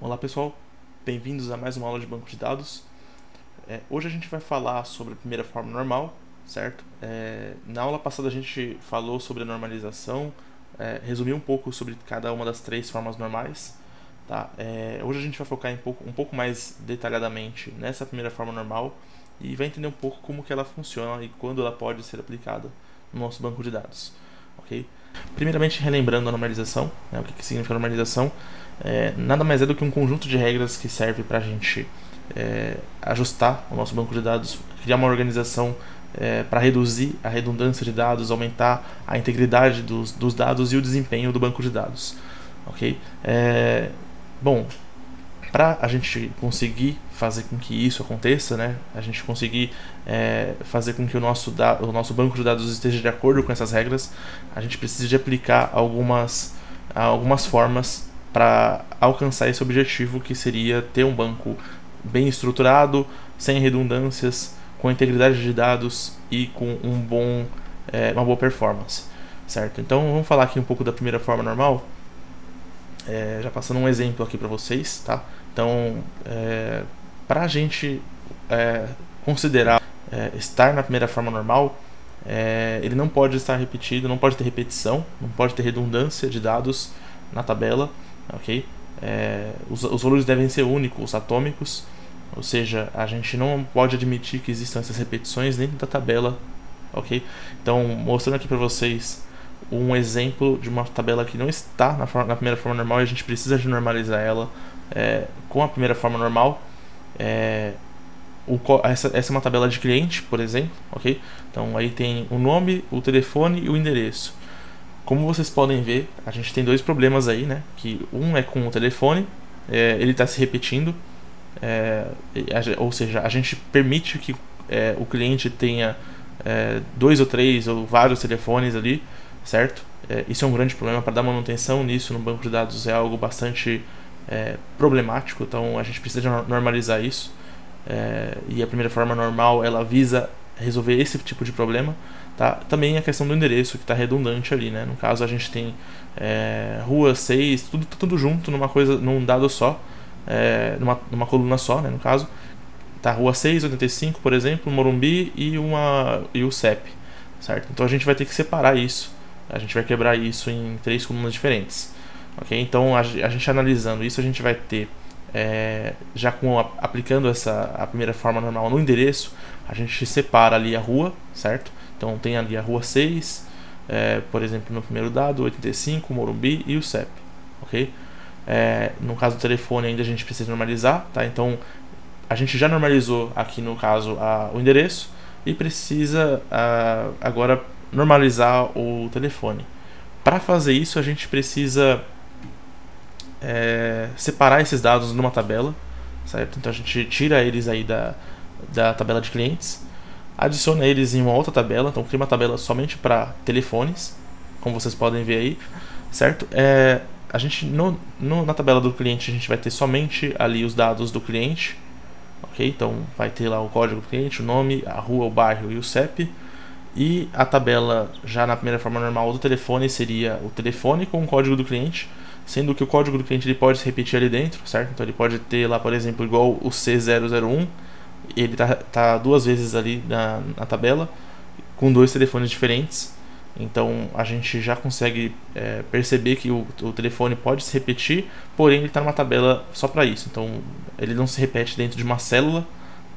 Olá pessoal, bem-vindos a mais uma aula de banco de dados. Hoje a gente vai falar sobre a primeira forma normal, certo? Na aula passada a gente falou sobre a normalização, resumiu um pouco sobre cada uma das três formas normais. Tá? Hoje a gente vai focar um pouco mais detalhadamente nessa primeira forma normal e vai entender um pouco como que ela funciona e quando ela pode ser aplicada no nosso banco de dados. Okay? Primeiramente, relembrando a normalização, o que significa normalização. Nada mais é do que um conjunto de regras que serve para a gente ajustar o nosso banco de dados, criar uma organização para reduzir a redundância de dados, aumentar a integridade dos dados e o desempenho do banco de dados. Okay? Bom, para a gente conseguir fazer com que isso aconteça, né, a gente conseguir fazer com que o nosso banco de dados esteja de acordo com essas regras, a gente precisa de aplicar algumas formas para alcançar esse objetivo, que seria ter um banco bem estruturado, sem redundâncias, com integridade de dados e com uma boa performance, certo? Então vamos falar aqui um pouco da primeira forma normal, já passando um exemplo aqui para vocês, tá? Então, para a gente considerar estar na primeira forma normal, ele não pode estar repetido, não pode ter repetição, não pode ter redundância de dados na tabela. Okay? Os valores devem ser únicos, atômicos, ou seja, a gente não pode admitir que existam essas repetições dentro da tabela. Okay? Então, mostrando aqui para vocês um exemplo de uma tabela que não está na primeira forma normal e a gente precisa de normalizar ela com a primeira forma normal. Essa é uma tabela de cliente, por exemplo. Okay? Então, aí tem o nome, o telefone e o endereço. Como vocês podem ver, a gente tem dois problemas aí, né? Que um é com o telefone, ele está se repetindo, ou seja, a gente permite que o cliente tenha 2 ou 3 ou vários telefones ali, certo? Isso é um grande problema. Para dar manutenção nisso no banco de dados é algo bastante problemático, então a gente precisa de normalizar isso, e a primeira forma normal ela visa resolver esse tipo de problema. Tá? Também a questão do endereço, que está redundante ali, né? No caso a gente tem rua 6, tudo junto num dado só, numa coluna só, né? No caso tá rua 6, 85, por exemplo, Morumbi e o CEP, certo? Então a gente vai ter que separar isso, a gente vai quebrar isso em 3 colunas diferentes. Okay? Então a gente analisando isso, a gente vai ter já aplicando a primeira forma normal no endereço, a gente separa ali a rua, certo? Então tem ali a rua 6, por exemplo, no primeiro dado, 85, Morumbi e o CEP. Okay? No caso do telefone ainda a gente precisa normalizar, tá? Então a gente já normalizou aqui no caso o endereço e precisa agora normalizar o telefone. Para fazer isso a gente precisa separar esses dados numa tabela, certo? Então a gente tira eles aí da tabela de clientes, adiciona eles em uma outra tabela, então cria uma tabela somente para telefones, como vocês podem ver aí, certo? A gente na tabela do cliente a gente vai ter somente ali os dados do cliente, ok? Então vai ter lá o código do cliente, o nome, a rua, o bairro e o CEP. E a tabela já na primeira forma normal do telefone seria o telefone com o código do cliente, sendo que o código do cliente ele pode se repetir ali dentro, certo? Então ele pode ter lá, por exemplo, igual o C001, ele tá 2 vezes ali na tabela, com 2 telefones diferentes. Então a gente já consegue perceber que o telefone pode se repetir, porém ele está numa tabela só para isso. Então ele não se repete dentro de uma célula,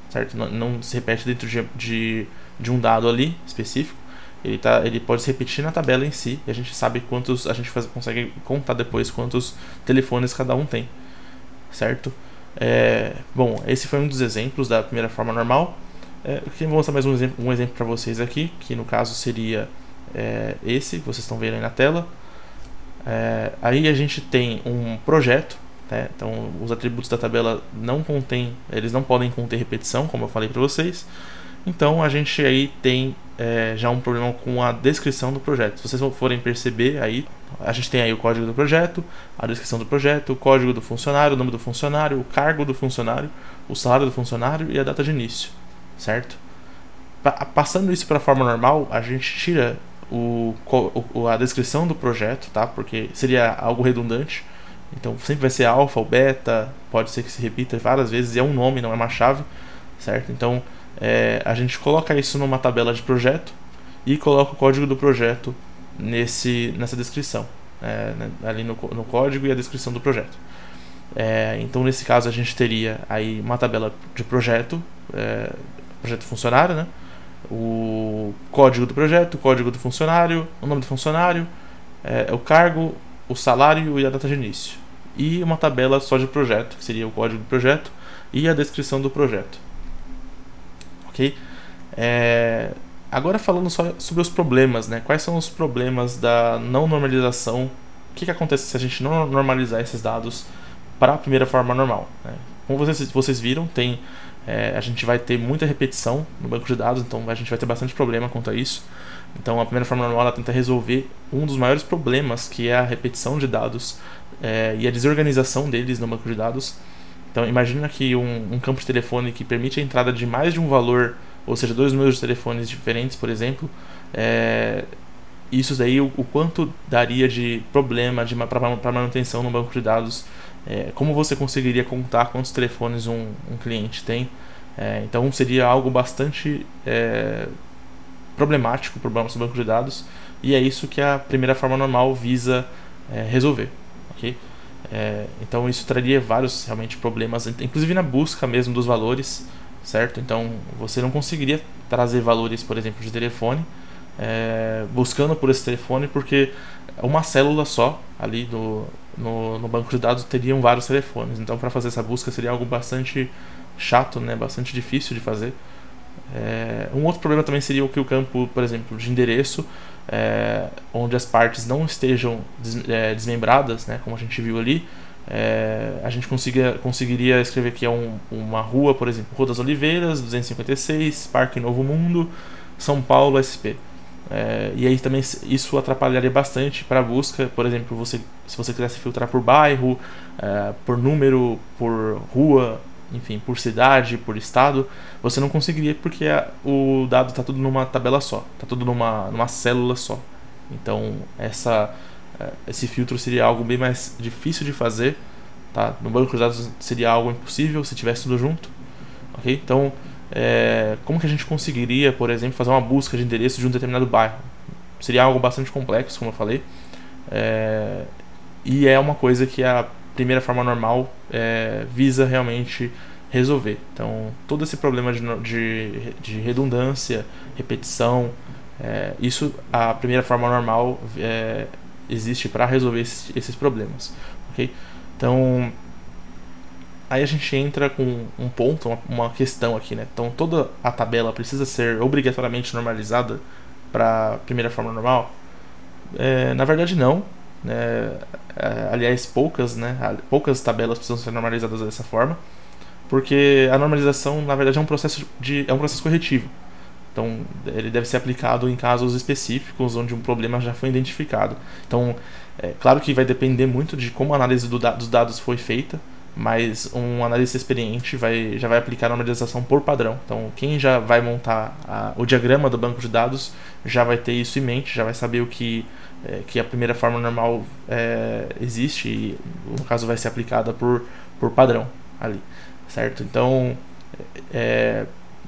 certo? Não se repete dentro de um dado ali específico. Ele pode se repetir na tabela em si, e a gente sabe quantos, a gente consegue contar depois quantos telefones cada um tem, certo? Bom, esse foi um dos exemplos da primeira forma normal. Eu vou mostrar mais um exemplo para vocês aqui, que no caso seria esse que vocês estão vendo aí na tela. Aí a gente tem um projeto, né? Então os atributos da tabela eles não podem conter repetição, como eu falei para vocês. Então a gente aí tem já um problema com a descrição do projeto. Se vocês forem perceber aí, a gente tem aí o código do projeto, a descrição do projeto, o código do funcionário, o nome do funcionário, o cargo do funcionário, o salário do funcionário e a data de início, certo? Passando isso para a forma normal, a gente tira a descrição do projeto, tá? Porque seria algo redundante. Então sempre vai ser alfa ou beta, pode ser que se repita várias vezes, e é um nome, não é uma chave, certo? Então a gente coloca isso numa tabela de projeto e coloca o código do projeto nessa descrição, ali no código e a descrição do projeto. Então nesse caso a gente teria aí uma tabela de projeto, projeto funcionário, né? O código do projeto, o código do funcionário, o nome do funcionário, o cargo, o salário e a data de início. E uma tabela só de projeto, que seria o código do projeto e a descrição do projeto. Ok? Agora falando só sobre os problemas, né? Quais são os problemas da não normalização? O que acontece se a gente não normalizar esses dados para a primeira forma normal, né? Como vocês viram, a gente vai ter muita repetição no banco de dados, então a gente vai ter bastante problema quanto a isso. Então a primeira forma normal ela tenta resolver um dos maiores problemas, que é a repetição de dados e a desorganização deles no banco de dados. Então imagina que um campo de telefone que permite a entrada de mais de um valor, ou seja, 2 números de telefones diferentes, por exemplo, isso daí o quanto daria de problema para manutenção no banco de dados, como você conseguiria contar quantos telefones um cliente tem. Então seria algo bastante problemático para o nosso banco de dados, e é isso que a primeira forma normal visa resolver, ok? Então isso traria vários realmente problemas, inclusive na busca mesmo dos valores, certo? Então você não conseguiria trazer valores, por exemplo, de telefone, buscando por esse telefone, porque uma célula só ali no banco de dados teriam vários telefones. Então para fazer essa busca seria algo bastante chato, né? Bastante difícil de fazer. Um outro problema também seria que o campo, por exemplo, de endereço, onde as partes não estejam desmembradas, né, como a gente viu ali, a gente conseguiria escrever que é uma rua, por exemplo, Rua das Oliveiras, 256, Parque Novo Mundo, São Paulo, SP. E aí também isso atrapalharia bastante para a busca. Por exemplo, se você quisesse filtrar por bairro, por número, por rua, enfim, por cidade, por estado, você não conseguiria, porque o dado está tudo numa tabela só, está tudo numa célula só. Então esse filtro seria algo bem mais difícil de fazer, tá? No banco de dados seria algo impossível se tivesse tudo junto, ok? Então como que a gente conseguiria, por exemplo, fazer uma busca de endereço de um determinado bairro? Seria algo bastante complexo, como eu falei, e é uma coisa que a primeira forma normal visa realmente resolver. Então todo esse problema de redundância, repetição, isso a primeira forma normal existe para resolver esses problemas, ok? Então aí a gente entra com um ponto, uma questão aqui, né? Então toda a tabela precisa ser obrigatoriamente normalizada para a primeira forma normal? Na verdade não, né? Aliás, poucas tabelas precisam ser normalizadas dessa forma, porque a normalização na verdade é um processo corretivo. Então ele deve ser aplicado em casos específicos onde um problema já foi identificado. Então claro que vai depender muito de como a análise dos dados foi feita, mas um analista experiente já vai aplicar a normalização por padrão. Então quem já vai montar o diagrama do banco de dados já vai ter isso em mente, já vai saber que a primeira forma normal existe e no caso vai ser aplicada por padrão ali, certo? Então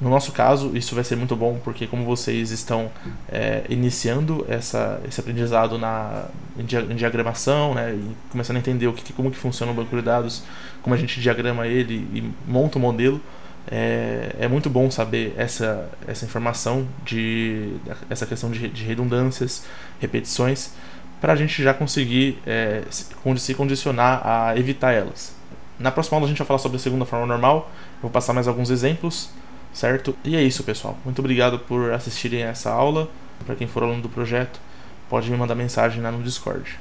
no nosso caso isso vai ser muito bom, porque como vocês estão iniciando esse aprendizado em diagramação, né, e começando a entender como que funciona o banco de dados, como a gente diagrama ele e monta o modelo, é muito bom saber essa informação, essa questão de redundâncias, repetições, para a gente já conseguir se condicionar a evitar elas. Na próxima aula a gente vai falar sobre a segunda forma normal, eu vou passar mais alguns exemplos, certo? E é isso, pessoal. Muito obrigado por assistirem a essa aula. Para quem for aluno do projeto, pode me mandar mensagem lá no Discord.